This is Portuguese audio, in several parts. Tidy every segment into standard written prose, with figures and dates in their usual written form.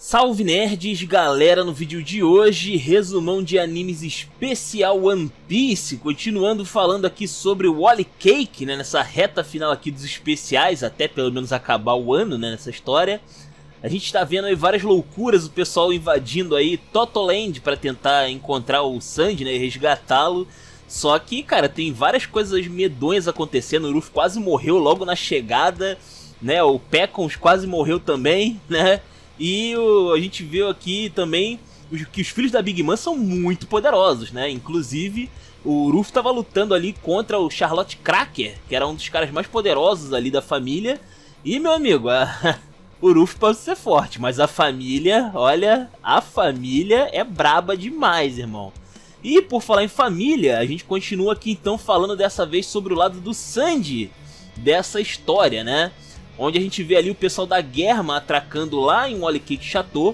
Salve nerds, galera, no vídeo de hoje, resumão de animes especial One Piece, continuando falando aqui sobre o Whole Cake, né, nessa reta final aqui dos especiais, até pelo menos acabar o ano, né, nessa história. A gente tá vendo aí várias loucuras, o pessoal invadindo aí Totoland pra tentar encontrar o Sanji, né, e resgatá-lo. Só que, cara, tem várias coisas medonhas acontecendo, o Ruffy quase morreu logo na chegada, né, o Pecons quase morreu também, né. E a gente viu aqui também que os filhos da Big Mom são muito poderosos, né? Inclusive, o Ruffy estava lutando ali contra o Charlotte Cracker, que era um dos caras mais poderosos ali da família. E, meu amigo, o Ruffy pode ser forte, mas a família, olha, a família é braba demais, irmão. E por falar em família, a gente continua aqui então falando dessa vez sobre o lado do Sanji dessa história, né? Onde a gente vê ali o pessoal da Germa atracando lá em Whole Cake Chateau,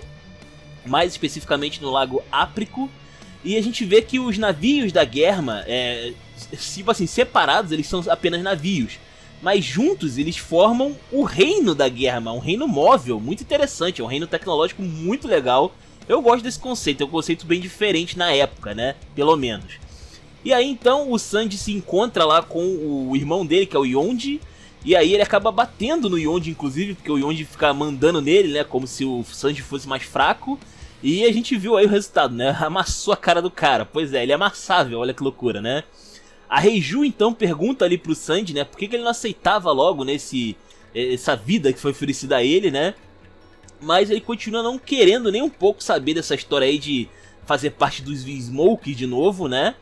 mais especificamente no Lago Áprico. E a gente vê que os navios da Germa, tipo assim, separados eles são apenas navios, mas juntos eles formam o reino da Germa, um reino móvel, muito interessante, é um reino tecnológico muito legal. Eu gosto desse conceito, é um conceito bem diferente na época, né, pelo menos. E aí então o Sanji se encontra lá com o irmão dele, que é o Yonji. E aí ele acaba batendo no Yonji, inclusive, porque o Yonji fica mandando nele, né, como se o Sanji fosse mais fraco. E a gente viu aí o resultado, né, amassou a cara do cara. Pois é, ele é amassável, olha que loucura, né. A Reiju então pergunta ali pro Sanji, né, por que ele não aceitava logo, né, essa vida que foi oferecida a ele, né. Mas ele continua não querendo nem um pouco saber dessa história aí de fazer parte dos Vinsmoke de novo, né.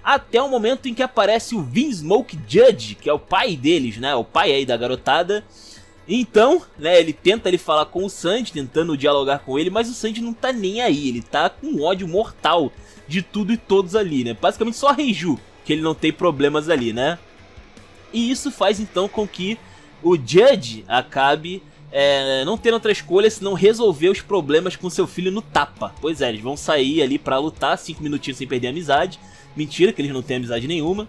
Até o momento em que aparece o Vinsmoke Judge, que é o pai deles, né? O pai aí da garotada. Então, né, ele tenta falar com o Sanji, tentando dialogar com ele, mas o Sanji não tá nem aí. Ele tá com ódio mortal de tudo e todos ali, né? Basicamente só a Reiju, que ele não tem problemas ali, né? E isso faz então com que o Judge acabe não tendo outra escolha senão resolver os problemas com seu filho no tapa. Pois é, eles vão sair ali pra lutar 5 minutinhos sem perder a amizade. Mentira, que eles não têm amizade nenhuma.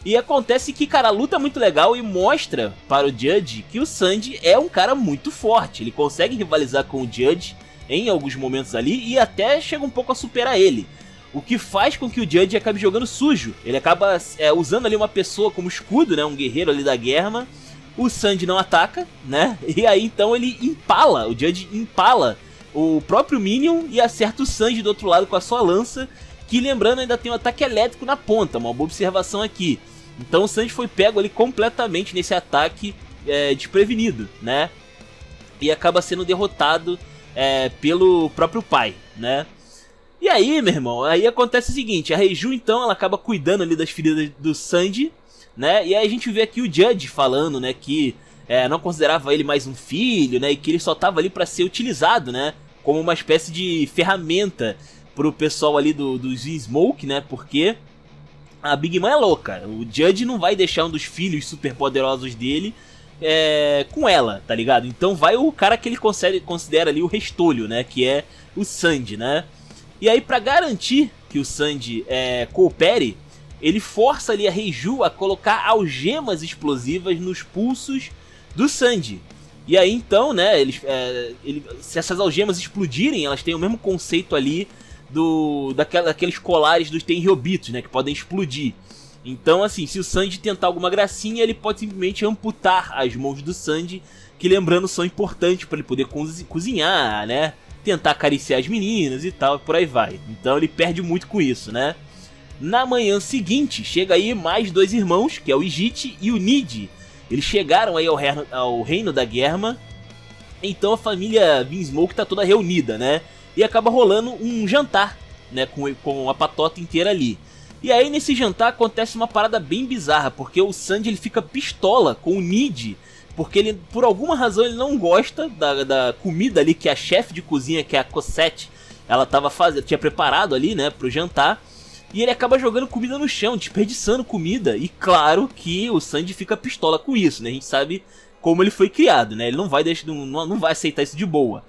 E acontece que, cara, a luta é muito legal e mostra para o Judge que o Sanji é um cara muito forte. Ele consegue rivalizar com o Judge em alguns momentos ali e até chega um pouco a superar ele. O que faz com que o Judge acabe jogando sujo. Ele acaba usando ali uma pessoa como escudo, né, um guerreiro ali da Germa. O Sanji não ataca, né, e aí então ele empala, o Judge empala o próprio Minion e acerta o Sanji do outro lado com a sua lança. Que, lembrando, ainda tem um ataque elétrico na ponta, uma boa observação aqui. Então o Sanji foi pego ali completamente nesse ataque desprevenido, né? E acaba sendo derrotado pelo próprio pai, né? E aí, meu irmão, aí acontece o seguinte, a Reiju então, ela acaba cuidando ali das feridas do Sanji, né? E aí a gente vê aqui o Judge falando, né, que não considerava ele mais um filho, né? E que ele só tava ali pra ser utilizado, né? Como uma espécie de ferramenta pro pessoal ali dos Vinsmoke, né, porque a Big Mom é louca, o Judge não vai deixar um dos filhos super poderosos dele com ela, tá ligado? Então vai o cara que ele considera ali o restolho, né, que é o Sanji, né. E aí pra garantir que o Sanji coopere, ele força ali a Reiju a colocar algemas explosivas nos pulsos do Sanji. E aí então, né, se essas algemas explodirem, elas têm o mesmo conceito ali daqueles colares dos Tenryobitos, né, que podem explodir. Então, assim, se o Sanji tentar alguma gracinha, ele pode simplesmente amputar as mãos do Sanji, que, lembrando, são importantes para ele poder cozinhar, né, tentar acariciar as meninas e tal, por aí vai. Então ele perde muito com isso, né. Na manhã seguinte, chega aí mais dois irmãos, que é o Ijite e o Nid. Eles chegaram aí ao reino da Germa. Então a família Vinsmoke tá toda reunida, né. E acaba rolando um jantar, né, com a patota inteira ali. E aí nesse jantar acontece uma parada bem bizarra, porque o Sanji ele fica pistola com o Nid, porque ele, por alguma razão, ele não gosta da comida ali que a chefe de cozinha, que é a Cosette, ela tinha preparado ali, né, pro jantar. E ele acaba jogando comida no chão, desperdiçando comida. E claro que o Sanji fica pistola com isso, né, a gente sabe como ele foi criado, né, ele não vai aceitar isso de boa.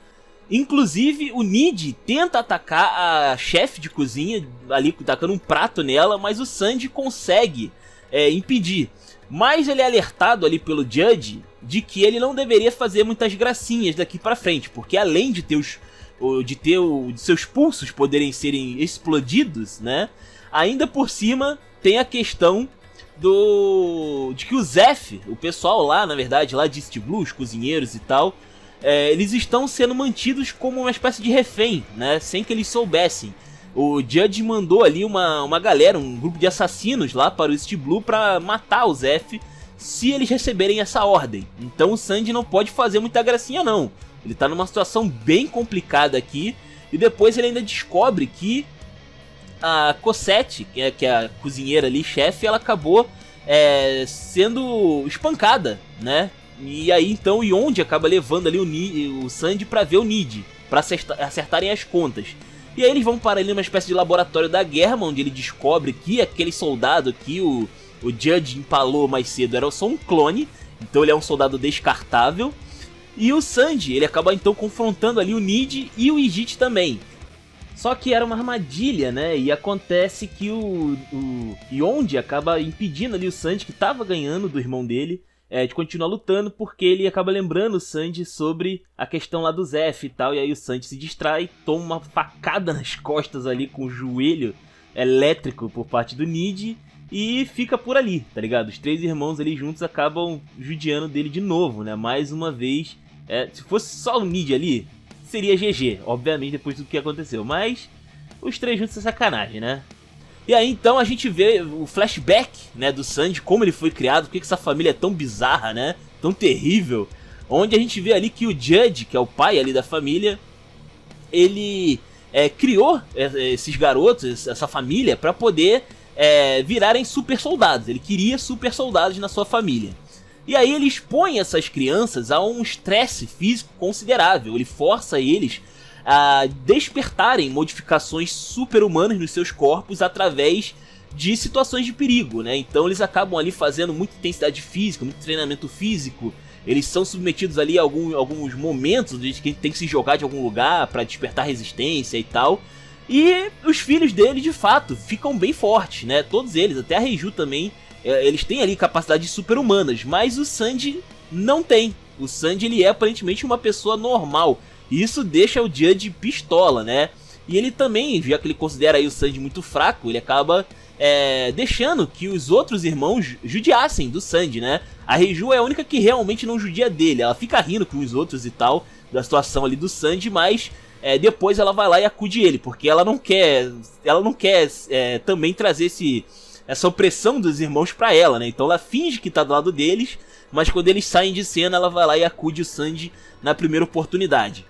Inclusive, o Nid tenta atacar a chefe de cozinha, ali tacando um prato nela, mas o Sanji consegue impedir. Mas ele é alertado ali pelo Judge de que ele não deveria fazer muitas gracinhas daqui pra frente, porque além de ter de seus pulsos poderem serem explodidos, né? Ainda por cima tem a questão de que o Zeph, o pessoal lá, na verdade, lá de East Blue, os cozinheiros e tal, eles estão sendo mantidos como uma espécie de refém, né? Sem que eles soubessem. O Judge mandou ali uma galera, um grupo de assassinos lá para o East Blue para matar o Zeph se eles receberem essa ordem. Então o Sandy não pode fazer muita gracinha não. Ele tá numa situação bem complicada aqui. E depois ele ainda descobre que a Cosette, que é a cozinheira ali, chefe, ela acabou sendo espancada, né? E aí então o Yonde acaba levando ali o Sandy pra ver o Nid, pra acertarem as contas. E aí eles vão para ali numa espécie de laboratório da guerra, onde ele descobre que aquele soldado que o Judge empalou mais cedo era só um clone. Então ele é um soldado descartável. E o Sandy, ele acaba então confrontando ali o Nid e o Ygit também. Só que era uma armadilha, né? E acontece que o Yonde acaba impedindo ali o Sandy, que tava ganhando do irmão dele, de continuar lutando, porque ele acaba lembrando o Sandy sobre a questão lá do Zeph e tal. E aí o Sandy se distrai, toma uma facada nas costas ali com o joelho elétrico por parte do Nid e fica por ali, tá ligado? Os três irmãos ali juntos acabam judiando dele de novo, né? Mais uma vez, se fosse só o Nid ali, seria GG, obviamente, depois do que aconteceu. Mas os três juntos é sacanagem, né? E aí então a gente vê o flashback, né, do Sandy, como ele foi criado, por que essa família é tão bizarra, né? Tão terrível. Onde a gente vê ali que o Judge, que é o pai ali da família, ele criou esses garotos, essa família, pra poder virarem super soldados. Ele queria super soldados na sua família. E aí ele expõe essas crianças a um estresse físico considerável. Ele força eles a despertarem modificações super-humanas nos seus corpos através de situações de perigo, né? Então eles acabam ali fazendo muita intensidade física, muito treinamento físico. Eles são submetidos ali a alguns momentos de que tem que se jogar de algum lugar para despertar resistência e tal. E os filhos dele, de fato, ficam bem fortes, né? Todos eles, até a Reiju também, eles têm ali capacidades super-humanas, mas o Sandy não tem. O Sandy, ele é aparentemente uma pessoa normal. E isso deixa o Judge pistola, né? E ele também, já que ele considera aí o Sandy muito fraco, ele acaba deixando que os outros irmãos judiassem do Sandy, né? A Reiju é a única que realmente não judia dele. Ela fica rindo com os outros e tal, da situação ali do Sandy, mas depois ela vai lá e acude ele, porque ela não quer também trazer essa opressão dos irmãos pra ela, né? Então ela finge que tá do lado deles, mas quando eles saem de cena, ela vai lá e acude o Sandy na primeira oportunidade.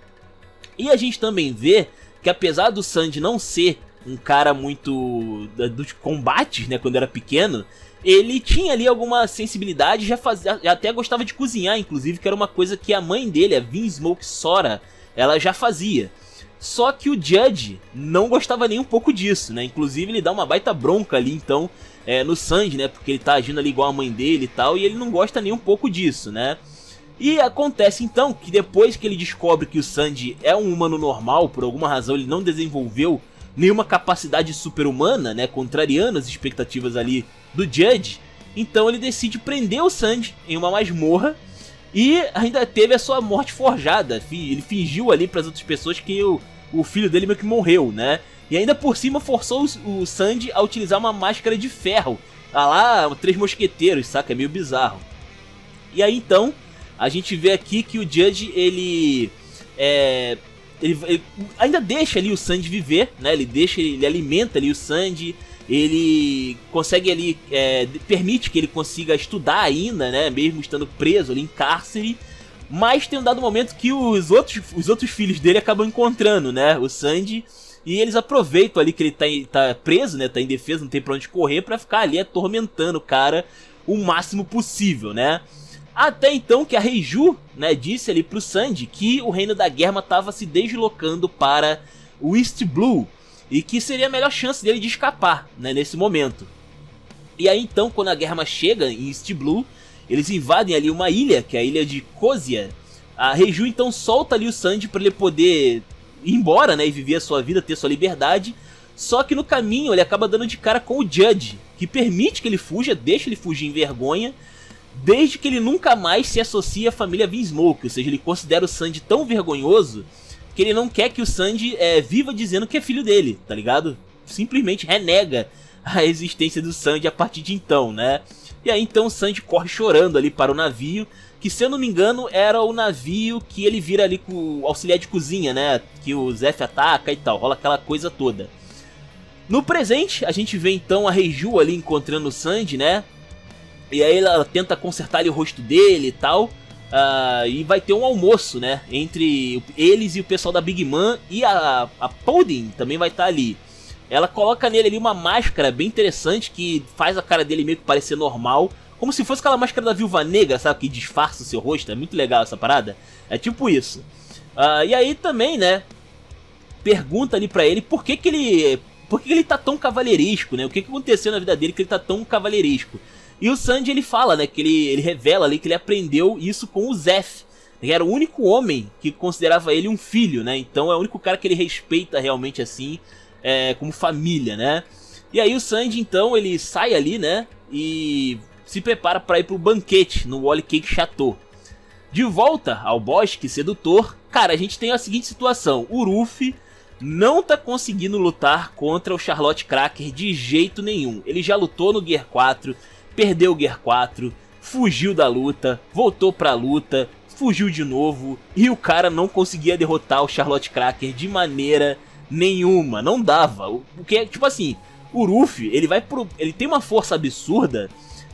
E a gente também vê que apesar do Sandy não ser um cara muito dos combates, né, quando era pequeno, ele tinha ali alguma sensibilidade, já até gostava de cozinhar, inclusive, que era uma coisa que a mãe dele, a Vinsmoke Sora, ela já fazia. Só que o Judge não gostava nem um pouco disso, né? Inclusive ele dá uma baita bronca ali, então, no Sandy, né? Porque ele tá agindo ali igual a mãe dele e tal, e ele não gosta nem um pouco disso, né? E acontece então que depois que ele descobre que o Sandy é um humano normal, por alguma razão ele não desenvolveu nenhuma capacidade super-humana, né? Contrariando as expectativas ali do Judge, então ele decide prender o Sandy em uma masmorra. E ainda teve a sua morte forjada. Ele fingiu ali para as outras pessoas que o filho dele meio que morreu, né? E ainda por cima forçou o Sandy a utilizar uma máscara de ferro. Ah lá, Três Mosqueteiros, saca? É meio bizarro. E aí então, a gente vê aqui que o Judge, ele ainda deixa ali o Sandy viver, né? Ele alimenta ali o Sandy. Ele consegue ali, permite que ele consiga estudar ainda, né, mesmo estando preso ali em cárcere, mas tem um dado momento que os outros filhos dele acabam encontrando, né, o Sandy, e eles aproveitam ali que ele tá preso, né, tá indefeso, não tem pra onde correr, pra ficar ali atormentando o cara o máximo possível, né. Até então que a Reiju, né, disse ali pro Sandy que o Reino da Guerra tava se deslocando para o East Blue, e que seria a melhor chance dele de escapar, né, nesse momento. E aí então, quando a Guerra chega em East Blue, eles invadem ali uma ilha, que é a ilha de Kozia. A Reiju então solta ali o Sandy para ele poder ir embora, né, e viver a sua vida, ter sua liberdade. Só que no caminho ele acaba dando de cara com o Judge, que permite que ele fuja, deixa ele fugir em vergonha, desde que ele nunca mais se associe à família Vinsmoke. Ou seja, ele considera o Sandy tão vergonhoso que ele não quer que o Sanji viva dizendo que é filho dele, tá ligado? Simplesmente renega a existência do Sanji a partir de então, né? E aí então o Sanji corre chorando ali para o navio, que se eu não me engano era o navio que ele vira ali com o auxiliar de cozinha, né? Que o Zeff ataca e tal, rola aquela coisa toda. No presente, a gente vê então a Reiju ali encontrando o Sanji, né? E aí ela tenta consertar ali o rosto dele e tal. E vai ter um almoço, né? Entre eles e o pessoal da Big Mom. E a Pudding também vai estar ali. Ela coloca nele ali uma máscara bem interessante que faz a cara dele meio que parecer normal. Como se fosse aquela máscara da Viúva Negra, sabe? Que disfarça o seu rosto. É muito legal essa parada. É tipo isso. E aí também, né? Pergunta ali pra ele por que ele tá tão cavalheiresco, né? O que aconteceu na vida dele que ele tá tão cavalheiresco. E o Sanji ele fala, né? Que ele revela ali que ele aprendeu isso com o Zeff. Que era o único homem que considerava ele um filho, né? Então é o único cara que ele respeita realmente assim. Como família, né? E aí o Sanji então ele sai ali, né? E se prepara para ir pro banquete no Wally Cake Chateau. De volta ao bosque sedutor, cara, a gente tem a seguinte situação: o Ruffy não tá conseguindo lutar contra o Charlotte Cracker de jeito nenhum. Ele já lutou no Gear 4, perdeu o Gear 4, fugiu da luta, voltou pra luta, fugiu de novo, e o cara não conseguia derrotar o Charlotte Cracker de maneira nenhuma, não dava. Porque, tipo assim, o Ruffy, ele tem uma força absurda,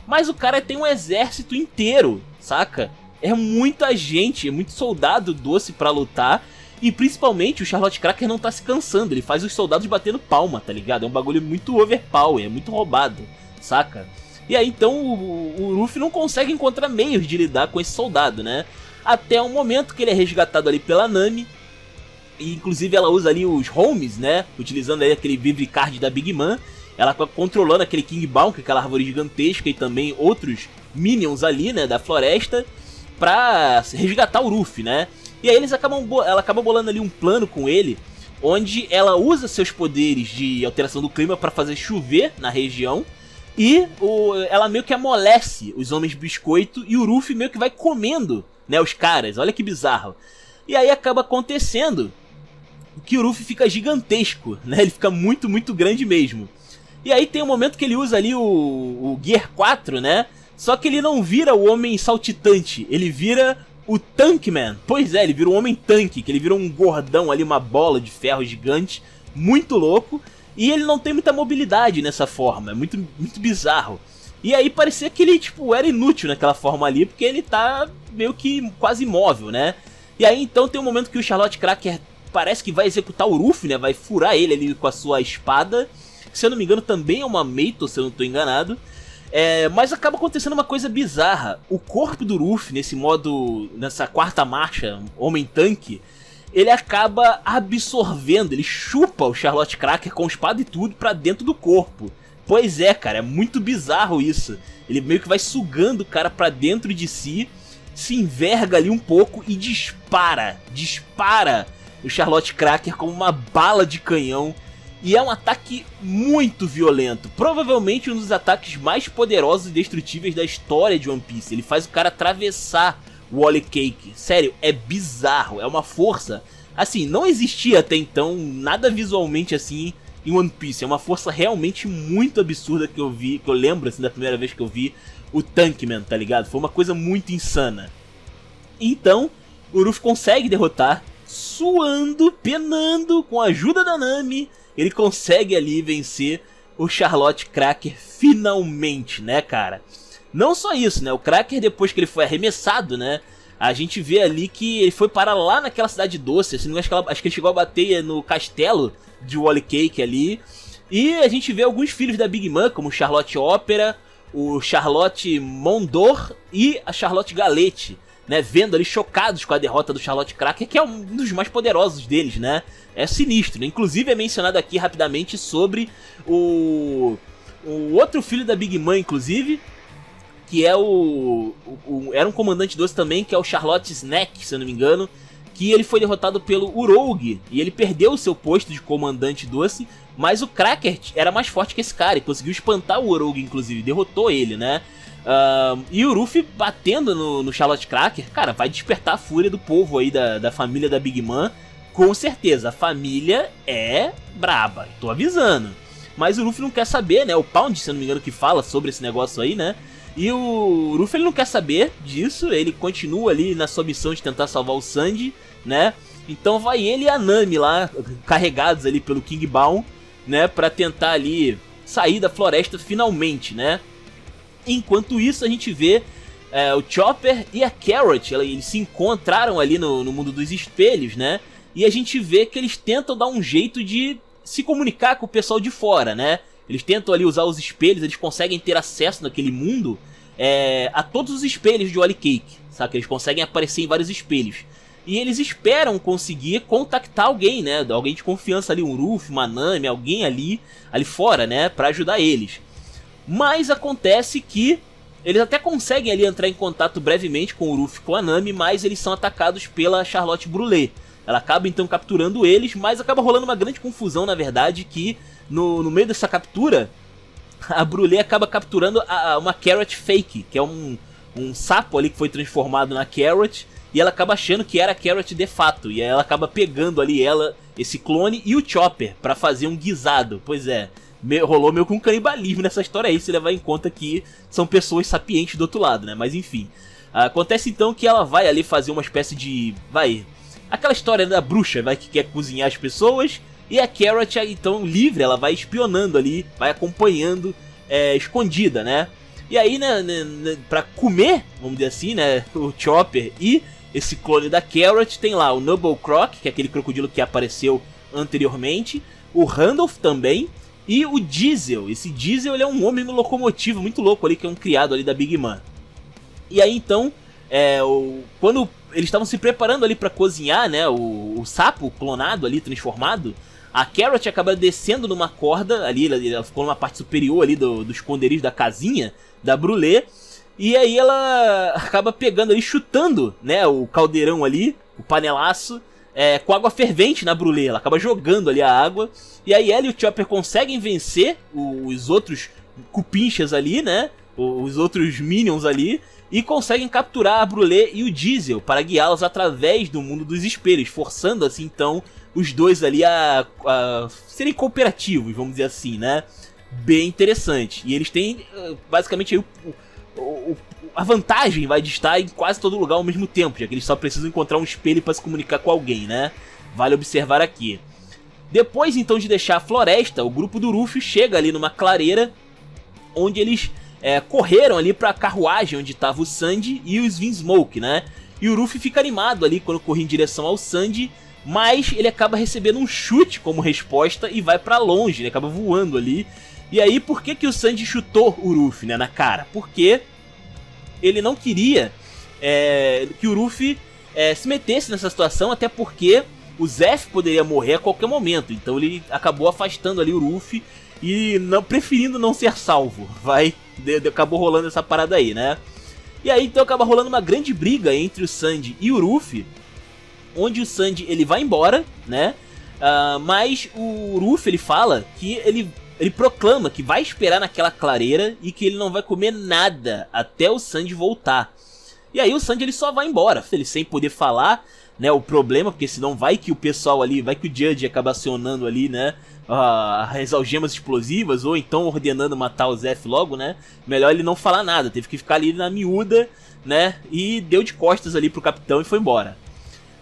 mas o cara tem um exército inteiro, saca? É muita gente, é muito soldado doce pra lutar, e principalmente o Charlotte Cracker não tá se cansando, ele faz os soldados batendo palma, tá ligado? É um bagulho muito overpower, é muito roubado, saca? E aí então o Ruffy não consegue encontrar meios de lidar com esse soldado, né? Até um momento que ele é resgatado ali pela Nami. E inclusive ela usa ali os homes, né? Utilizando aí aquele Vivre Card da Big Mom. Ela controlando aquele King Baum, que é aquela árvore gigantesca, e também outros minions ali, né? Da floresta. Pra resgatar o Ruffy, né? E aí ela acaba bolando ali um plano com ele. Onde ela usa seus poderes de alteração do clima pra fazer chover na região. E ela meio que amolece os homens biscoito. E o Ruffy meio que vai comendo, né? Os caras, olha que bizarro. E aí acaba acontecendo que o Ruffy fica gigantesco, né? Ele fica muito, muito grande mesmo. E aí tem um momento que ele usa ali o Gear 4, né? Só que ele não vira o homem saltitante, ele vira o Tankman. Pois é, ele vira um homem tanque, que ele vira um gordão ali, uma bola de ferro gigante, muito louco. E ele não tem muita mobilidade nessa forma, é muito, muito bizarro. E aí parecia que ele, tipo, era inútil naquela forma ali, porque ele tá meio que quase imóvel, né? E aí então tem um momento que o Charlotte Cracker parece que vai executar o Ruffy, né? Vai furar ele ali com a sua espada. Se eu não me engano também é uma Meito, se eu não tô enganado. Mas acaba acontecendo uma coisa bizarra. O corpo do Ruffy, nessa quarta marcha, Homem-Tanque, ele acaba absorvendo, ele chupa o Charlotte Cracker com espada e tudo pra dentro do corpo. Pois é, cara, é muito bizarro isso. Ele meio que vai sugando o cara pra dentro de si, se enverga ali um pouco e dispara o Charlotte Cracker como uma bala de canhão. E é um ataque muito violento, provavelmente um dos ataques mais poderosos e destrutíveis da história de One Piece. Ele faz o cara atravessar o Wally Cake. Sério, é bizarro, é uma força. Assim, não existia até então nada visualmente assim em One Piece. É uma força realmente muito absurda que eu lembro assim da primeira vez que eu vi o Tankman, tá ligado? Foi uma coisa muito insana. Então, o Ruffy consegue derrotar, suando, penando, com a ajuda da Nami. Ele consegue ali vencer o Charlotte Cracker finalmente, né, cara? Não só isso, né? O Cracker, depois que ele foi arremessado, né? A gente vê ali que ele foi parar lá naquela cidade doce. Assim, acho que ele chegou a bater no castelo de Wally Cake ali. E a gente vê alguns filhos da Big Mom, como o Charlotte Opera, o Charlotte Mondor e a Charlotte Galete, né? Vendo ali chocados com a derrota do Charlotte Cracker, que é um dos mais poderosos deles, né? É sinistro, né? Inclusive é mencionado aqui rapidamente sobre o outro filho da Big Mom, inclusive, que é era um comandante doce também, que é o Charlotte Snack, se eu não me engano, que ele foi derrotado pelo Uroge, e ele perdeu o seu posto de comandante doce, mas o Cracker era mais forte que esse cara, e conseguiu espantar o Uroge, inclusive, derrotou ele, né? E o Ruffy batendo no Charlotte Cracker, cara, vai despertar a fúria do povo aí da família da Big Mom com certeza, a família é braba, tô avisando. Mas o Luffy não quer saber, né? O Pound, se eu não me engano, que fala sobre esse negócio aí, né? E o Luffy ele não quer saber disso, ele continua ali na sua missão de tentar salvar o Sanji, né? Então vai ele e a Nami lá, carregados ali pelo King Baum, né? Pra tentar ali sair da floresta finalmente, né? Enquanto isso a gente vê o Chopper e a Carrot, eles se encontraram ali no mundo dos espelhos, né? E a gente vê que eles tentam dar um jeito de se comunicar com o pessoal de fora, né? Eles tentam ali usar os espelhos, eles conseguem ter acesso naquele mundo a todos os espelhos de Whole Cake, sabe? Eles conseguem aparecer em vários espelhos. E eles esperam conseguir contactar alguém, né? Alguém de confiança ali, um Luffy, uma Nami, alguém ali fora, né? Pra ajudar eles. Mas acontece que eles até conseguem ali entrar em contato brevemente com o Luffy e com a Nami, mas eles são atacados pela Charlotte Brûlé. Ela acaba então capturando eles, mas acaba rolando uma grande confusão, na verdade, que no meio dessa captura, a Brûlé acaba capturando uma Carrot fake, que é um sapo ali que foi transformado na Carrot, e ela acaba achando que era a Carrot de fato, e aí ela acaba pegando ali esse clone e o Chopper pra fazer um guisado. Pois é, rolou meio que um canibalismo nessa história aí, se levar em conta que são pessoas sapientes do outro lado, né? Mas enfim, acontece então que ela vai ali fazer uma espécie de... aquela história da bruxa, que quer cozinhar as pessoas, e a Carrot, então, livre, ela vai espionando ali, vai acompanhando, escondida, né? E aí, né, pra comer, vamos dizer assim, né, o Chopper e esse clone da Carrot, tem lá o Noble Croc, que é aquele crocodilo que apareceu anteriormente, o Randolph também, e o Diesel. Esse Diesel, ele é um homem locomotivo muito louco ali, que é um criado ali da Big Mom. E aí, então, quando eles estavam se preparando ali pra cozinhar, né, o sapo clonado ali, transformado, a Carrot acaba descendo numa corda ali, ela ficou numa parte superior ali do esconderijo da casinha da Brûlé, e aí ela acaba pegando ali, chutando, né, o caldeirão ali, o panelaço, com água fervente na Brûlé. Ela acaba jogando ali a água, e aí ela e o Chopper conseguem vencer os outros cupinchas ali, né, os outros minions ali, e conseguem capturar a Brûlé e o Diesel para guiá-los através do mundo dos espelhos, forçando assim então os dois ali a serem cooperativos, vamos dizer assim, né? Bem interessante. E eles têm basicamente aí a vantagem de estar em quase todo lugar ao mesmo tempo, já que eles só precisam encontrar um espelho para se comunicar com alguém, né? Vale observar aqui. Depois então de deixar a floresta, o grupo do Luffy chega ali numa clareira, onde eles correram ali pra carruagem onde tava o Sanji e os Vinsmoke, né? E o Luffy fica animado ali quando corre em direção ao Sanji, mas ele acaba recebendo um chute como resposta e vai pra longe, ele acaba voando ali. E aí, por que o Sanji chutou o Luffy, né, na cara? Porque ele não queria que o Luffy se metesse nessa situação, até porque o Zeff poderia morrer a qualquer momento. Então ele acabou afastando ali o Luffy e preferindo não ser salvo. Acabou rolando essa parada aí, né? E aí então acaba rolando uma grande briga entre o Sanji e o Luffy, onde o Sanji ele vai embora, né? Mas o Luffy ele fala que ele proclama que vai esperar naquela clareira e que ele não vai comer nada até o Sanji voltar. E aí o Sanji ele só vai embora, ele sem poder falar, né, o problema, porque senão vai que o pessoal ali, vai que o Judge acaba acionando ali, né, as algemas explosivas, ou então ordenando matar o Zeff logo, né, melhor ele não falar nada, teve que ficar ali na miúda, né, e deu de costas ali pro capitão e foi embora.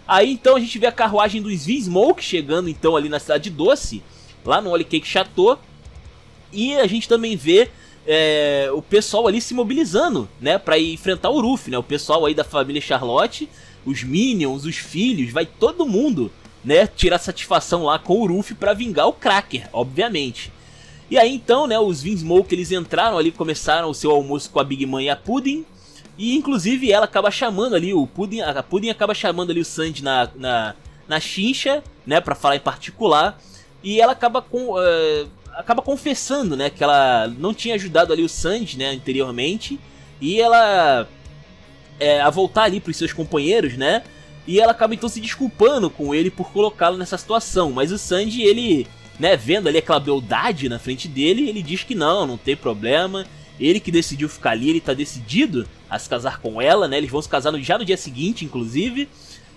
Aí então a gente vê a carruagem dos Vinsmoke chegando então ali na Cidade Doce, lá no Whole Cake Chateau, e a gente também vê o pessoal ali se mobilizando, né, pra ir enfrentar o Luffy, né, o pessoal aí da família Charlotte, os Minions, os filhos, vai todo mundo, né, tirar satisfação lá com o Luffy pra vingar o Cracker, obviamente. E aí então, né, os Vinsmoke eles entraram ali, começaram o seu almoço com a Big Mom e a Pudding, e inclusive ela acaba chamando ali, a Pudding acaba chamando ali o Sanji na chincha, né, pra falar em particular, e ela acaba confessando, né, que ela não tinha ajudado ali o Sanji, né, anteriormente, e ela a voltar ali pros seus companheiros, né, e ela acaba então se desculpando com ele por colocá-lo nessa situação, mas o Sanji, ele, né, vendo ali aquela beldade na frente dele, ele diz que não tem problema, ele que decidiu ficar ali, ele tá decidido a se casar com ela, né, eles vão se casar já no dia seguinte, inclusive,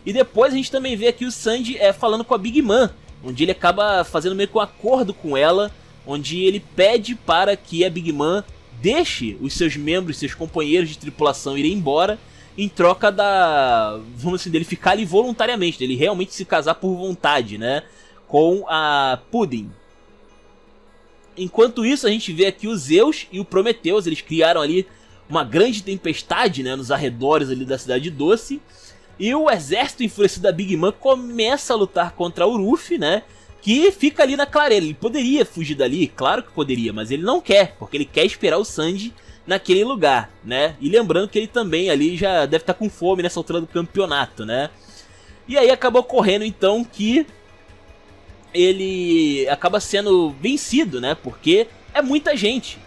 E depois a gente também vê aqui o Sanji falando com a Big Mom, onde ele acaba fazendo meio que um acordo com ela, onde ele pede para que a Big Mom deixe os seus membros, seus companheiros de tripulação irem embora, em troca vamos assim, dele ficar ali voluntariamente, dele realmente se casar por vontade, né, com a Pudding. Enquanto isso, a gente vê aqui o Zeus e o Prometheus, eles criaram ali uma grande tempestade, né, nos arredores ali da Cidade Doce, e o exército enfurecido da Big Mom começa a lutar contra o Ruffy, né, que fica ali na clareira. Ele poderia fugir dali, claro que poderia, mas ele não quer, porque ele quer esperar o Sanji naquele lugar, né? E lembrando que ele também ali já deve estar com fome nessa altura do campeonato, né? E aí acaba ocorrendo então que ele acaba sendo vencido, né? Porque é muita gente.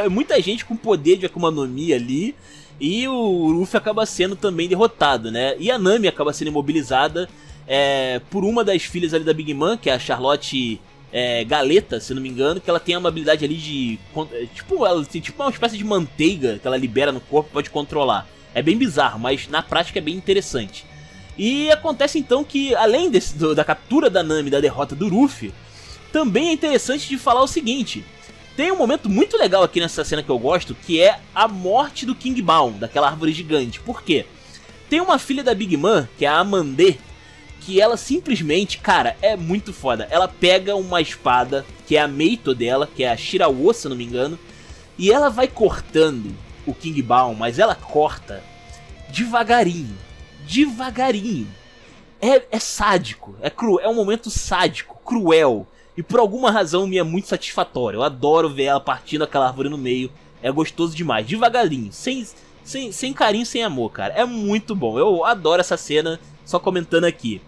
É muita gente com poder de Akuma no Mi ali. E o Ruffy acaba sendo também derrotado, né? E a Nami acaba sendo imobilizada por uma das filhas ali da Big Mom, que é a Charlotte Galeta, se não me engano, que ela tem uma habilidade ali de... ela tem tipo uma espécie de manteiga que ela libera no corpo e pode controlar. É bem bizarro, mas na prática é bem interessante. E acontece então que, além da captura da Nami e da derrota do Ruffy, também é interessante de falar o seguinte: tem um momento muito legal aqui nessa cena que eu gosto, que é a morte do King Baum, daquela árvore gigante. Por quê? Tem uma filha da Big Mom, que é a Amandê, que ela simplesmente, cara, é muito foda. Ela pega uma espada, que é a Meito dela, que é a Shirawo, se eu não me engano, e ela vai cortando o King Baum, mas ela corta devagarinho. Devagarinho. É sádico, é um momento sádico, cruel, e por alguma razão me é muito satisfatório. Eu adoro ver ela partindo aquela árvore no meio, é gostoso demais, devagarinho, sem carinho, sem amor, cara, é muito bom. Eu adoro essa cena, só comentando aqui.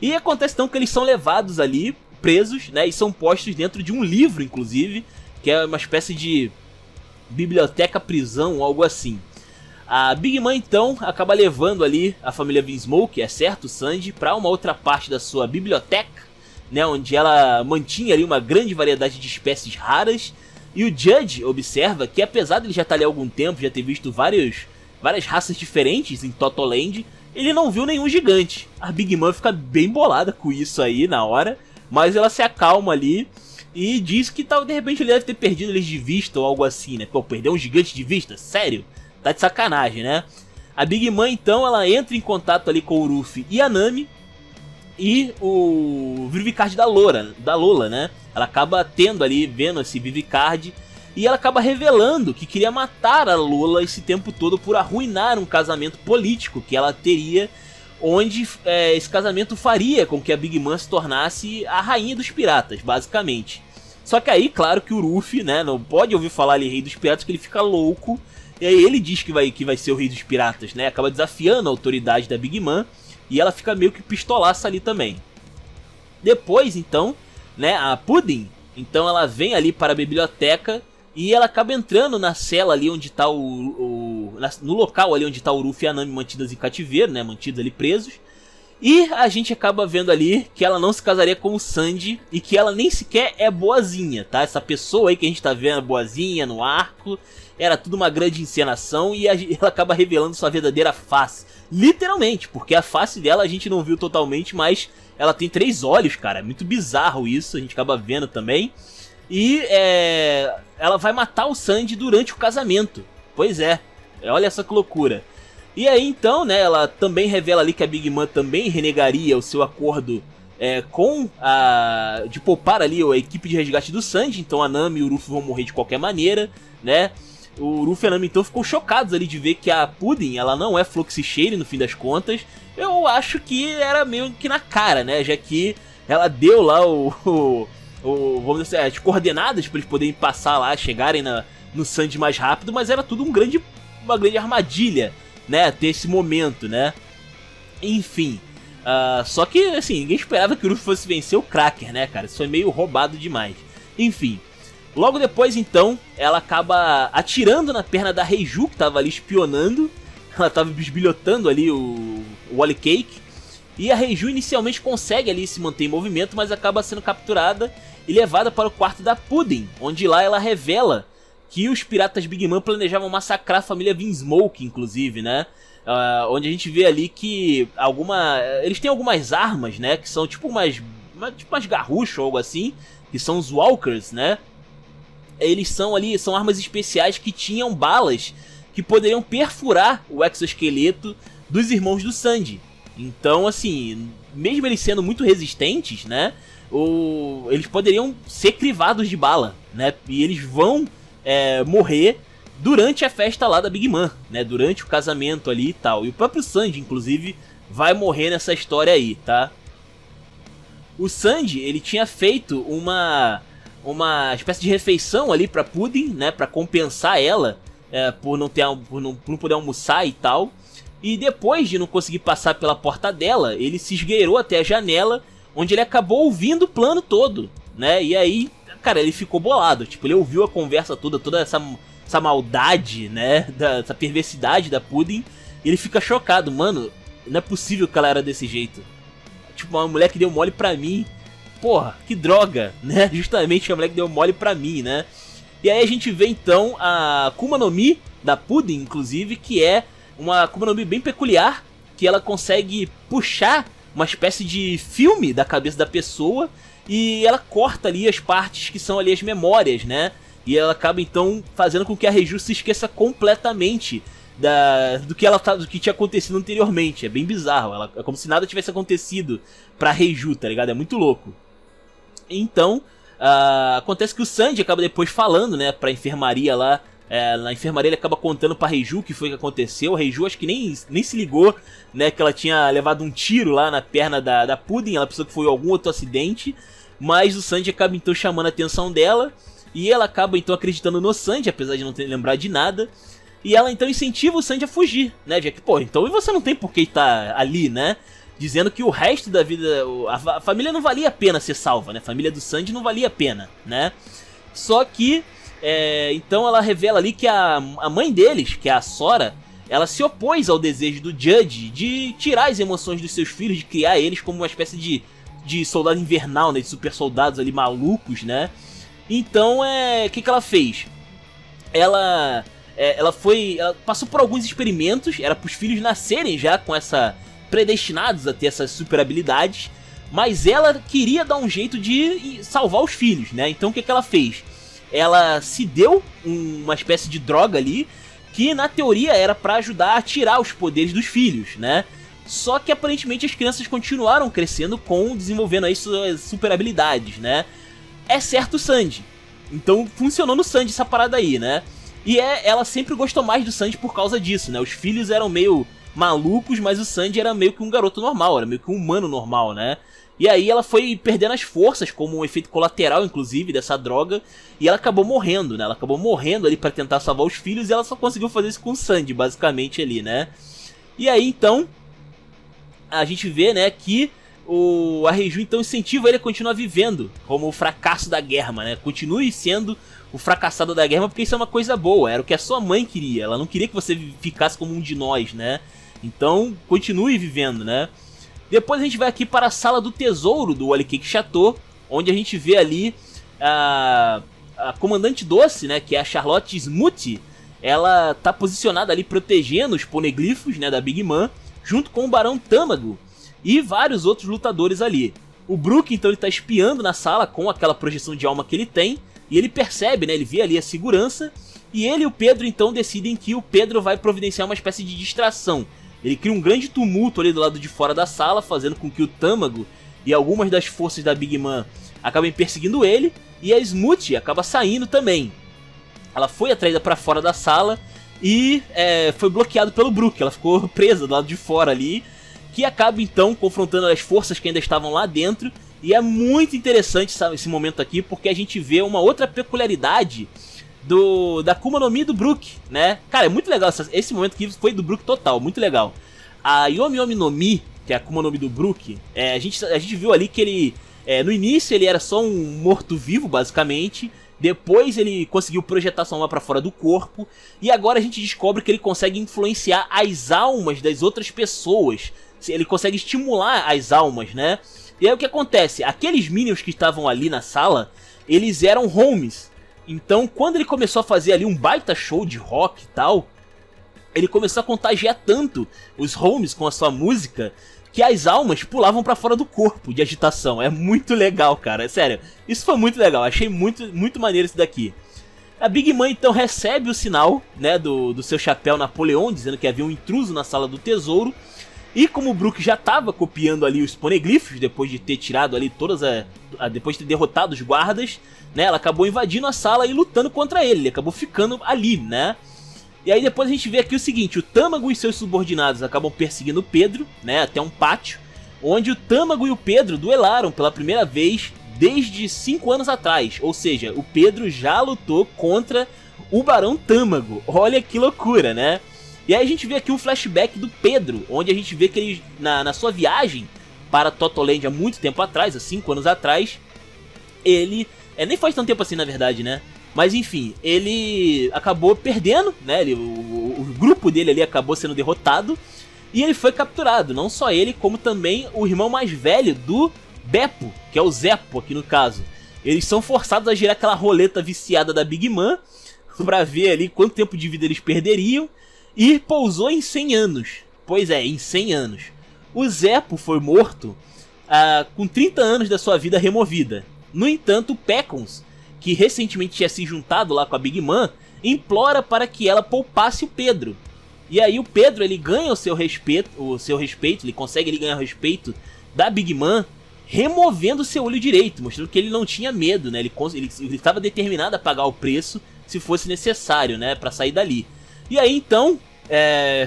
E acontece então que eles são levados ali, presos, né, e são postos dentro de um livro, inclusive, que é uma espécie de biblioteca-prisão, algo assim. A Big Mom então acaba levando ali a família Vinsmoke, é certo, o Sanji, para uma outra parte da sua biblioteca, né, onde ela mantinha ali uma grande variedade de espécies raras. E o Judge observa que, apesar de ele já estar ali há algum tempo, já ter visto várias raças diferentes em Totoland, ele não viu nenhum gigante. A Big Mom fica bem bolada com isso aí na hora, mas ela se acalma ali e diz que de repente ele deve ter perdido eles de vista ou algo assim, né? Pô, perdeu um gigante de vista? Sério? Tá de sacanagem, né? A Big Mom então, ela entra em contato ali com o Ruffy e a Nami e o Vivicard da Lola, né? Ela acaba tendo ali, vendo esse Vivicard, e ela acaba revelando que queria matar a Lola esse tempo todo por arruinar um casamento político que ela teria, onde esse casamento faria com que a Big Mom se tornasse a rainha dos piratas, basicamente. Só que aí, claro que o Ruffy, né, não pode ouvir falar ali rei dos piratas, que ele fica louco, e aí ele diz que vai ser o rei dos piratas, né, acaba desafiando a autoridade da Big Mom, e ela fica meio que pistolaça ali também. Depois, então, né, a Pudding, então ela vem ali para a biblioteca e ela acaba entrando na cela ali onde tá no local ali onde tá o Ruffy e a Nami mantidas em cativeiro, né, mantidos ali presos. E a gente acaba vendo ali que ela não se casaria com o Sanji e que ela nem sequer é boazinha, tá? Essa pessoa aí que a gente tá vendo boazinha no arco, era tudo uma grande encenação, e ela acaba revelando sua verdadeira face. Literalmente, porque a face dela a gente não viu totalmente, mas ela tem 3 olhos, cara. É muito bizarro isso, a gente acaba vendo também. E ela vai matar o Sanji durante o casamento. Pois é, olha essa que loucura. E aí então, né, ela também revela ali que a Big Mom também renegaria o seu acordo de poupar ali a equipe de resgate do Sanji. Então a Nami e o Ruffy vão morrer de qualquer maneira, né? O Ruffy e a Nami então ficou chocados ali de ver que a Pudding, ela não é Fluxy no fim das contas. Eu acho que era meio que na cara, né? Já que ela deu lá vamos dizer, as coordenadas para eles poderem passar lá, chegarem no Sanji mais rápido, mas era tudo uma grande armadilha, né? Até esse momento, né? Enfim. Só que, assim, ninguém esperava que o Ruffy fosse vencer o Cracker, né, cara? Isso foi meio roubado demais. Enfim. Logo depois, então, ela acaba atirando na perna da Reiju, que tava ali espionando. Ela tava bisbilhotando ali o Wally Cake. E a Reiju inicialmente consegue ali se manter em movimento, mas acaba sendo capturada e levada para o quarto da Pudding, onde lá ela revela que os piratas Big Mom planejavam massacrar a família Vinsmoke, inclusive, né? onde a gente vê ali que eles têm algumas armas, né, que são tipo umas garruchas ou algo assim, que são os Walkers, né. Eles são armas especiais que tinham balas que poderiam perfurar o exoesqueleto dos irmãos do Sanji. Então, assim, mesmo eles sendo muito resistentes, né, eles poderiam ser crivados de bala, né, e eles vão morrer durante a festa lá da Big Mom, né, durante o casamento ali e tal. E o próprio Sanji, inclusive, vai morrer nessa história aí, tá? O Sanji, ele tinha feito uma espécie de refeição ali pra Pudding, né, pra compensar ela por não poder almoçar e tal. E depois de não conseguir passar pela porta dela, ele se esgueirou até a janela, onde ele acabou ouvindo o plano todo, né? E aí, cara, ele ficou bolado. Tipo, ele ouviu a conversa toda essa maldade, né? Essa perversidade da Pudding. E ele fica chocado. Mano, não é possível que ela era desse jeito. Tipo, uma mulher que deu mole pra mim. Porra, que droga, né? Justamente a mulher que deu mole pra mim, né? E aí a gente vê então a Akuma no Mi da Pudding, inclusive, que é uma Akuma no Mi bem peculiar, que ela consegue puxar uma espécie de filme da cabeça da pessoa e ela corta ali as partes que são ali as memórias, né? E ela acaba então fazendo com que a Reiju se esqueça completamente do que tinha acontecido anteriormente. É bem bizarro, é como se nada tivesse acontecido pra Reiju, tá ligado? É muito louco. Então, acontece que o Sanji acaba depois falando, né, pra enfermaria lá. Na enfermaria ele acaba contando pra Reiju o que foi que aconteceu. A Reiju acho que nem se ligou, né, que ela tinha levado um tiro lá na perna da Pudding. Ela pensou que foi algum outro acidente. Mas o Sanji acaba então chamando a atenção dela. E ela acaba então acreditando no Sanji, apesar de não lembrar de nada. E ela então incentiva o Sanji a fugir, né, já que, pô, então você não tem por que estar ali, né? Dizendo que o resto da vida, a família não valia a pena ser salva, né? A família do Sanji não valia a pena, né? Só que, então ela revela ali que a mãe deles, que é a Sora, ela se opôs ao desejo do Judge de tirar as emoções dos seus filhos, de criar eles como uma espécie de soldado invernal, né? De super soldados ali malucos, né? Então, o que ela fez? Ela passou por alguns experimentos, era para os filhos nascerem já com predestinados a ter essas super habilidades, mas ela queria dar um jeito de salvar os filhos, né? Então o que ela fez? Ela se deu uma espécie de droga ali, que na teoria era para ajudar a tirar os poderes dos filhos, né? Só que aparentemente as crianças continuaram crescendo desenvolvendo aí suas super habilidades, né? Exceto o Sanji. Então funcionou no Sanji essa parada aí, né? E ela sempre gostou mais do Sanji por causa disso, né? Os filhos eram meio malucos, mas o Sanji era meio que um garoto normal, era meio que um humano normal, né? E aí ela foi perdendo as forças, como um efeito colateral, inclusive, dessa droga, e ela acabou morrendo, né? Ela acabou morrendo ali pra tentar salvar os filhos, e ela só conseguiu fazer isso com o Sanji, basicamente, ali, né? E aí, então, a gente vê, né, que a Reiju, então, incentiva ele a continuar vivendo como o fracasso da guerra, né? Continue sendo o fracassado da guerra, porque isso é uma coisa boa, era o que a sua mãe queria, ela não queria que você ficasse como um de nós, né? Então, continue vivendo, né? Depois a gente vai aqui para a sala do tesouro do Wally Cake Chateau, onde a gente vê ali a comandante doce, né, que é a Charlotte Smoot. Ela tá posicionada ali protegendo os poneglifos, né, da Big Mom, junto com o Barão Tamago e vários outros lutadores ali. O Brook, então, ele tá espiando na sala com aquela projeção de alma que ele tem, e ele percebe, né, ele vê ali a segurança, e ele e o Pedro, então, decidem que o Pedro vai providenciar uma espécie de distração. Ele cria um grande tumulto ali do lado de fora da sala, fazendo com que o Tamago e algumas das forças da Big Mom acabem perseguindo ele, e a Smoot acaba saindo também. Ela foi atraída para fora da sala e foi bloqueada pelo Brook, ela ficou presa do lado de fora ali, que acaba então confrontando as forças que ainda estavam lá dentro. E é muito interessante esse momento aqui, porque a gente vê uma outra peculiaridade da Akuma no Mi do Brook, né? Cara, é muito legal, esse momento aqui foi do Brook total, muito legal. A Yomi Yomi no Mi, que é a Akuma no Mi do Brook, a gente viu ali que ele, no início ele era só um morto-vivo, basicamente. Depois ele conseguiu projetar sua alma pra fora do corpo, e agora a gente descobre que ele consegue influenciar as almas das outras pessoas. Ele consegue estimular as almas, né? E aí o que acontece? Aqueles minions que estavam ali na sala, eles eram homies. Então, quando ele começou a fazer ali um baita show de rock e tal, ele começou a contagiar tanto os homies com a sua música que as almas pulavam pra fora do corpo de agitação. É muito legal, cara. Sério, isso foi muito legal. Achei muito maneiro isso daqui. A Big Mom então recebe o sinal, né, do seu chapéu Napoleão, dizendo que havia um intruso na sala do tesouro. E como o Brook já estava copiando ali os poneglyphs, depois de ter tirado ali depois de ter derrotado os guardas, né, ela acabou invadindo a sala e lutando contra ele. Ele acabou ficando ali, né. E aí depois a gente vê aqui o seguinte, o Tâmago e seus subordinados acabam perseguindo o Pedro, né, até um pátio, onde o Tâmago e o Pedro duelaram pela primeira vez desde 5 anos atrás. Ou seja, o Pedro já lutou contra o Barão Tâmago. Olha que loucura, né? E aí a gente vê aqui um flashback do Pedro, onde a gente vê que ele, na sua viagem para Totoland há muito tempo atrás, há 5 anos atrás, ele... nem faz tanto tempo assim, na verdade, né? Mas enfim, ele acabou perdendo, né? O grupo dele ali acabou sendo derrotado e ele foi capturado. Não só ele, como também o irmão mais velho do Beppo, que é o Zeppo aqui no caso. Eles são forçados a girar aquela roleta viciada da Big Mom pra ver ali quanto tempo de vida eles perderiam. E pousou em 100 anos. Pois é, em 100 anos. O Zeppo foi morto com 30 anos da sua vida removida. No entanto, o Pecons, que recentemente tinha se juntado lá com a Big Mom, implora para que ela poupasse o Pedro. E aí o Pedro ele ganha o seu respeito, ele consegue ganhar o respeito da Big Mom, removendo seu olho direito, mostrando que ele não tinha medo, né? Ele estava determinado a pagar o preço se fosse necessário, né, para sair dali. E aí então,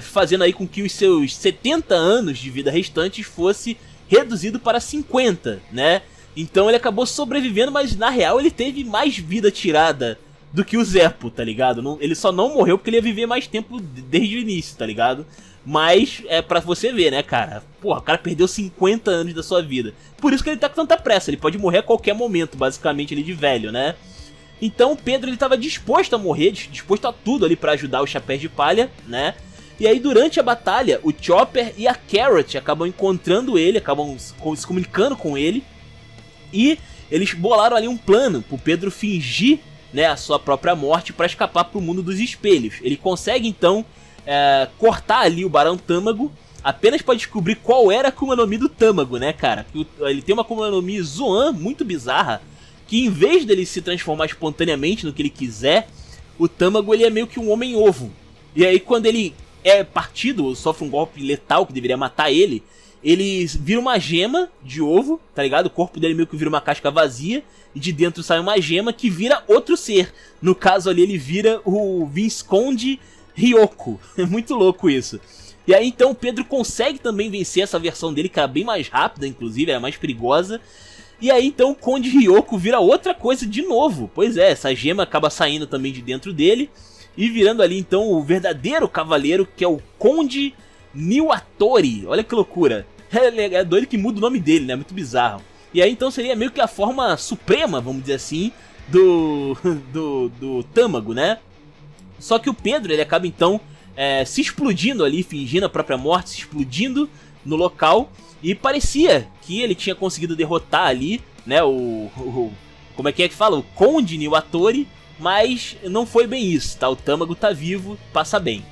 fazendo aí com que os seus 70 anos de vida restantes fosse reduzido para 50, né? Então ele acabou sobrevivendo, mas na real ele teve mais vida tirada do que o Zeppo, tá ligado? Ele só não morreu porque ele ia viver mais tempo desde o início, tá ligado? Mas é pra você ver, né, cara? Porra, o cara perdeu 50 anos da sua vida. Por isso que ele tá com tanta pressa, ele pode morrer a qualquer momento, basicamente, ele de velho, né? Então o Pedro ele tava disposto a morrer, disposto a tudo ali pra ajudar os Chapéus de Palha, né? E aí durante a batalha, o Chopper e a Carrot acabam encontrando ele, acabam se comunicando com ele. E eles bolaram ali um plano pro Pedro fingir, né, a sua própria morte para escapar pro mundo dos espelhos. Ele consegue então cortar ali o Barão Tâmago, apenas para descobrir qual era a Akuma no Mi do Tâmago, né, cara? Ele tem uma Akuma no Mi Zoan muito bizarra, que em vez dele se transformar espontaneamente no que ele quiser, o Tâmago ele é meio que um homem-ovo. E aí quando ele é partido, ou sofre um golpe letal que deveria matar ele, ele vira uma gema de ovo, tá ligado? O corpo dele meio que vira uma casca vazia, e de dentro sai uma gema que vira outro ser. No caso ali ele vira o Visconde Ryoko. É muito louco isso. E aí então o Pedro consegue também vencer essa versão dele, que era bem mais rápida, inclusive, era mais perigosa. E aí então o Conde Ryoko vira outra coisa de novo. Pois é, essa gema acaba saindo também de dentro dele, e virando ali então o verdadeiro cavaleiro, que é o Conde Niwatori. Olha que loucura. É doido que muda o nome dele, né? Muito bizarro. E aí então seria meio que a forma suprema, vamos dizer assim, do Tâmago, né? Só que o Pedro, ele acaba então se explodindo ali, fingindo a própria morte, se explodindo no local. E parecia que ele tinha conseguido derrotar ali, né, como é que fala? O Conde Niwatori, mas não foi bem isso, tá? O Tâmago tá vivo, passa bem.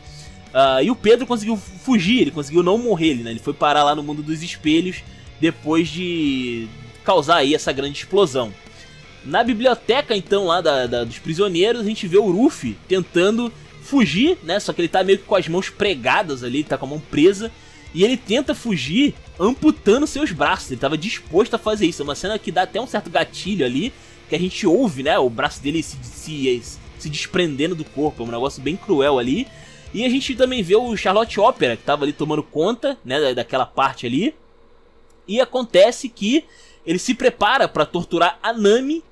E o Pedro conseguiu fugir, ele conseguiu não morrer, né? Ele foi parar lá no mundo dos espelhos depois de causar aí essa grande explosão. Na biblioteca então lá dos prisioneiros, a gente vê o Ruffy tentando fugir, né? Só que ele tá meio que com as mãos pregadas ali, ele tá com a mão presa. E ele tenta fugir amputando seus braços, ele tava disposto a fazer isso. É uma cena que dá até um certo gatilho ali, que a gente ouve, né? O braço dele se desprendendo do corpo, é um negócio bem cruel ali. E a gente também vê o Charlotte Opera, que tava ali tomando conta, né, daquela parte ali. E acontece que ele se prepara pra torturar a Nami,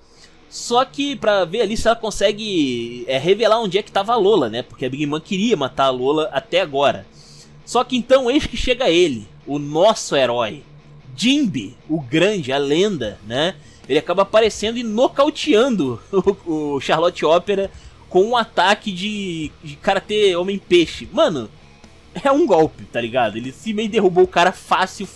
só que pra ver ali se ela consegue revelar onde é que tava a Lola, né? Porque a Big Mom queria matar a Lola até agora. Só que então eis que chega ele, o nosso herói, Jinbe, o grande, a lenda, né? Ele acaba aparecendo e nocauteando o Charlotte Opera com um ataque de Karatê Homem-Peixe. Mano, é um golpe, tá ligado? Ele se meio derrubou o cara fácil.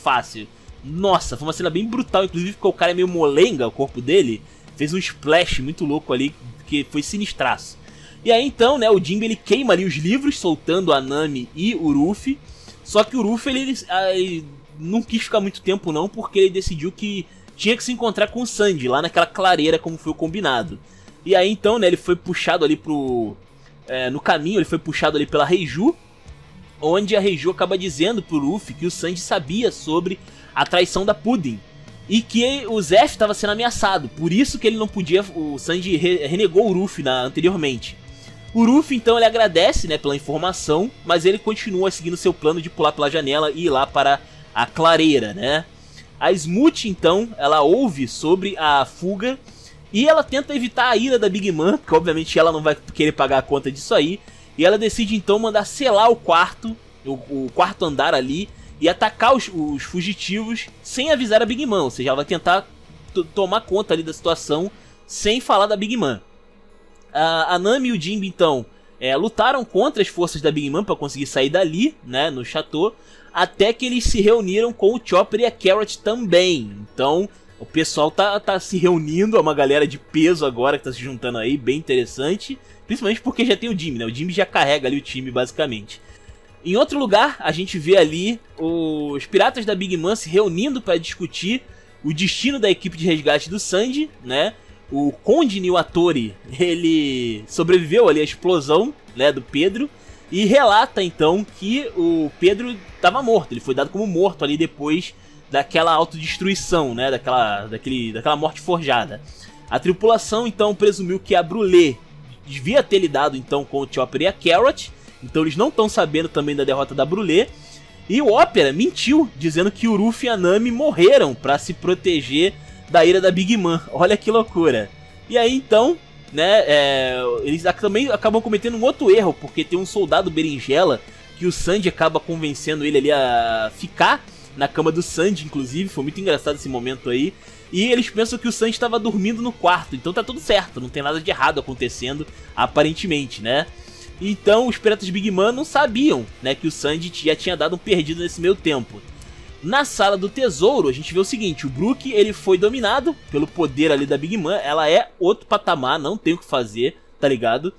Nossa, foi uma cena bem brutal. Inclusive porque o cara é meio molenga, o corpo dele. Fez um splash muito louco ali, que foi sinistraço. E aí então, né, o Jinbe ele queima ali os livros, soltando a Nami e o Ruffy. Só que o Ruffy ele não quis ficar muito tempo não, porque ele decidiu que tinha que se encontrar com o Sanji, lá naquela clareira como foi o combinado. E aí então, né, ele foi puxado ali no caminho, ele foi puxado ali pela Reiju, onde a Reiju acaba dizendo pro Ruffy que o Sanji sabia sobre a traição da Pudding. E que o Zeff estava sendo ameaçado, por isso que ele não podia, o Sanji renegou o Ruffy anteriormente. O Ruffy então ele agradece, né, pela informação, mas ele continua seguindo seu plano de pular pela janela e ir lá para a clareira, né. A Smooth então, ela ouve sobre a fuga e ela tenta evitar a ira da Big Mom, porque obviamente ela não vai querer pagar a conta disso aí. E ela decide então mandar selar o quarto andar ali e atacar os fugitivos sem avisar a Big Mom, ou seja, ela vai tentar tomar conta ali da situação sem falar da Big Mom. A Nami e o Jinbe então lutaram contra as forças da Big Mom para conseguir sair dali, né, no chateau, até que eles se reuniram com o Chopper e a Carrot também. Então o pessoal tá se reunindo, é uma galera de peso agora que tá se juntando aí, bem interessante. Principalmente porque já tem o Jinbe, né? O Jinbe já carrega ali o time, basicamente. Em outro lugar, a gente vê ali os piratas da Big Mom se reunindo para discutir o destino da equipe de resgate do Sanji, né? O Conde Niwatori, ele sobreviveu ali à explosão, né, do Pedro, e relata então que o Pedro estava morto, ele foi dado como morto ali depois daquela autodestruição, né, daquela morte forjada. A tripulação então presumiu que a Brulé devia ter lidado então com o Chopper e a Carrot, então eles não estão sabendo também da derrota da Brulé. E o Opera mentiu, dizendo que o Ruffy e a Nami morreram para se proteger da ira da Big Mom. Olha que loucura. E aí então, né, eles também acabam cometendo um outro erro, porque tem um soldado berinjela que o Sanji acaba convencendo ele ali a ficar na cama do Sanji, inclusive. Foi muito engraçado esse momento aí. E eles pensam que o Sanji estava dormindo no quarto, então tá tudo certo, não tem nada de errado acontecendo, aparentemente, né? Então os piratas Big Mom não sabiam, né, que o Sanji já tinha dado um perdido nesse meio tempo. Na sala do tesouro, a gente vê o seguinte, o Brook ele foi dominado pelo poder ali da Big Mom, ela é outro patamar, não tem o que fazer, tá ligado?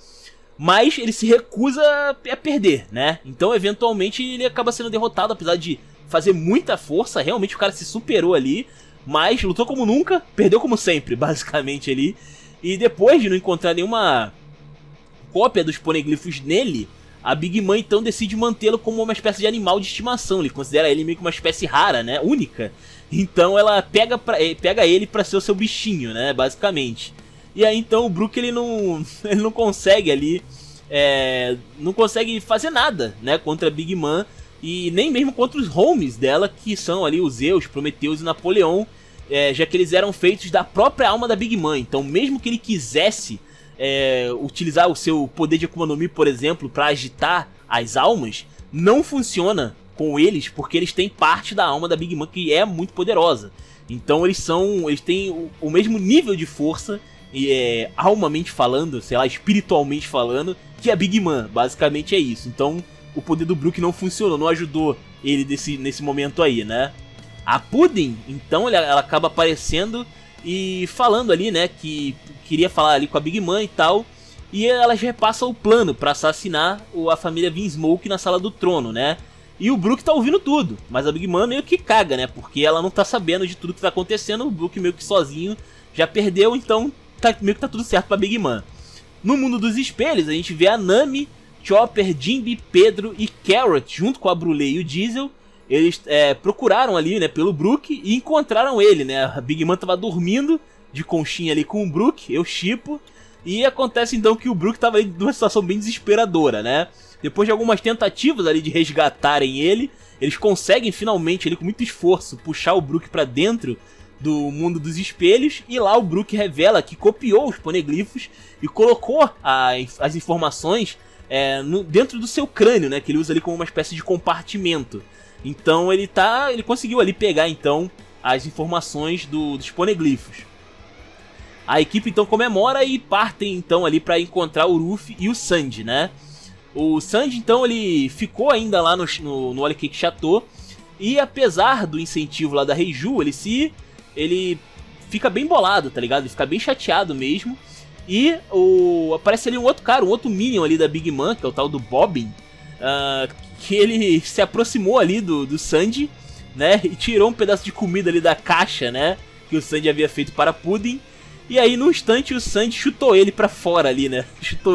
Mas ele se recusa a perder, né? Então eventualmente ele acaba sendo derrotado, apesar de fazer muita força, realmente o cara se superou ali, mas lutou como nunca, perdeu como sempre, basicamente ali. E depois de não encontrar nenhuma cópia dos poneglyphs nele, a Big Mom então decide mantê-lo como uma espécie de animal de estimação. Ele considera ele meio que uma espécie rara, né, única. Então ela pega ele pra ser o seu bichinho, né, basicamente. E aí então o Brook ele não consegue ali, não consegue fazer nada, né, contra a Big Mom. E nem mesmo contra os homies dela, que são ali os Zeus, Prometheus e Napoleão, já que eles eram feitos da própria alma da Big Mom. Então mesmo que ele quisesse utilizar o seu poder de Akuma no Mi, por exemplo, para agitar as almas, não funciona com eles, porque eles têm parte da alma da Big Mom que é muito poderosa. Então eles têm o mesmo nível de força, almamente falando, sei lá, espiritualmente falando, que a Big Mom. Basicamente é isso. Então o poder do Brook não funcionou, não ajudou ele nesse momento aí, né? A Pudding, então, ela acaba aparecendo e falando ali, né, que queria falar ali com a Big Mom e tal. E ela já repassa o plano pra assassinar a família Vinsmoke na Sala do Trono, né? E o Brook tá ouvindo tudo, mas a Big Mom meio que caga, né? Porque ela não tá sabendo de tudo que tá acontecendo, o Brook meio que sozinho já perdeu, então meio que tá tudo certo pra Big Mom. No mundo dos espelhos, a gente vê a Nami, Chopper, Jinbe, Pedro e Carrot, junto com a Brulé e o Diesel. Eles procuraram ali, né, pelo Brook e encontraram ele, né? A Big Mom tava dormindo de conchinha ali com o Brook, eu shippo. E acontece então que o Brook tava ali numa situação bem desesperadora, né? Depois de algumas tentativas ali de resgatarem ele, eles conseguem finalmente, ali, com muito esforço, puxar o Brook pra dentro do mundo dos espelhos. E lá o Brook revela que copiou os poneglyphs e colocou as informações dentro do seu crânio, né? Que ele usa ali como uma espécie de compartimento. Então ele conseguiu ali pegar então as informações dos poneglyphs. A equipe então comemora e partem então ali para encontrar o Ruffy e o Sanji, né? O Sanji então ele ficou ainda lá no Whole Cake Chateau. E apesar do incentivo lá da Reiju, ele fica bem bolado, tá ligado? Ele fica bem chateado mesmo. E aparece ali um outro cara, um outro Minion ali da Big Mom, que é o tal do Bobbin, que ele se aproximou ali do Sanji, né, e tirou um pedaço de comida ali da caixa, né, que o Sanji havia feito para Pudding. E aí, num instante, o Sanji chutou ele pra fora ali, né,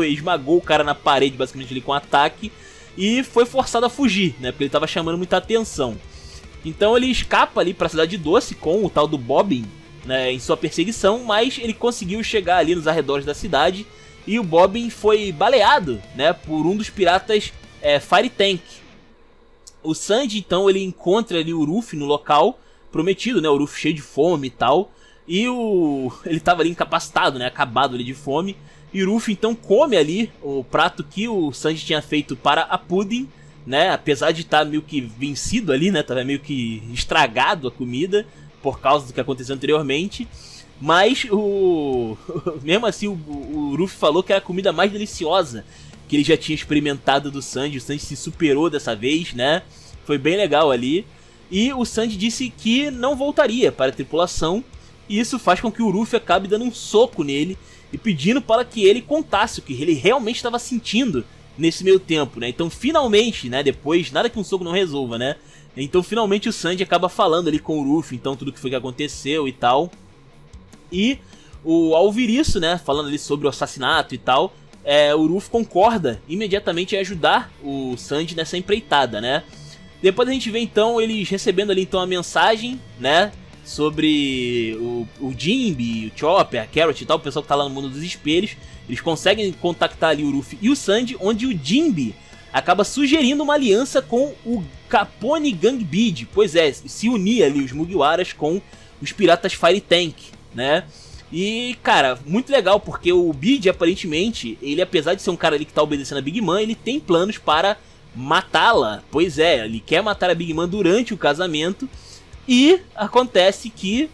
esmagou o cara na parede, basicamente, ali com um ataque, e foi forçado a fugir, né, porque ele tava chamando muita atenção. Então ele escapa ali pra Cidade Doce com o tal do Bobbin, né, em sua perseguição, mas ele conseguiu chegar ali nos arredores da cidade e o Bobbin foi baleado, né, por um dos piratas Fire Tank. O Sanji, então, ele encontra ali o Ruffy no local prometido, né, o Ruffy cheio de fome e tal, e ele tava ali incapacitado, né, acabado ali de fome, e o Ruffy então come ali o prato que o Sanji tinha feito para a Pudding, né, apesar de estar meio que vencido ali, né, tava meio que estragado a comida, por causa do que aconteceu anteriormente. Mas mesmo assim o Ruffy falou que era a comida mais deliciosa que ele já tinha experimentado do Sanji. O Sanji se superou dessa vez, né? Foi bem legal ali. E o Sanji disse que não voltaria para a tripulação. E isso faz com que o Ruffy acabe dando um soco nele e pedindo para que ele contasse o que ele realmente estava sentindo nesse meio tempo, né? Então finalmente, né, depois, nada que um soco não resolva, né? Então finalmente o Sanji acaba falando ali com o Ruffy, então tudo que foi que aconteceu e tal. E ao ouvir isso, né, falando ali sobre o assassinato e tal, o Ruffy concorda imediatamente em ajudar o Sanji nessa empreitada, né. Depois a gente vê então eles recebendo ali então a mensagem, né, sobre o Jinbe, o Chopper, a Carrot e tal, o pessoal que tá lá no mundo dos espelhos. Eles conseguem contactar ali o Ruffy e o Sanji, onde o Jinbe acaba sugerindo uma aliança com o Capone Gang Bead. Pois é, se unir ali os Mugiwaras com os piratas Fire Tank, né? E, cara, muito legal, porque o Bead, aparentemente, ele, apesar de ser um cara ali que tá obedecendo a Big Mom, ele tem planos para matá-la. Pois é, ele quer matar a Big Mom durante o casamento. E acontece que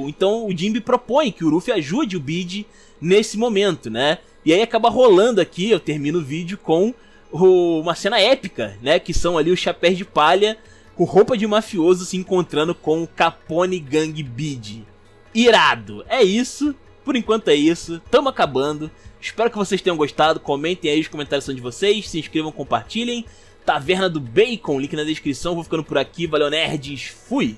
então o Jinbe propõe que o Ruffy ajude o Bead nesse momento, né? E aí acaba rolando aqui, eu termino o vídeo com uma cena épica, né? Que são ali os chapéus de palha com roupa de mafioso se encontrando com o Capone Gang Bead. Irado! É isso, por enquanto é isso, tamo acabando. Espero que vocês tenham gostado, comentem aí os comentários são de vocês, se inscrevam, compartilhem. Taverna do Bacon, link na descrição, vou ficando por aqui, valeu nerds, fui!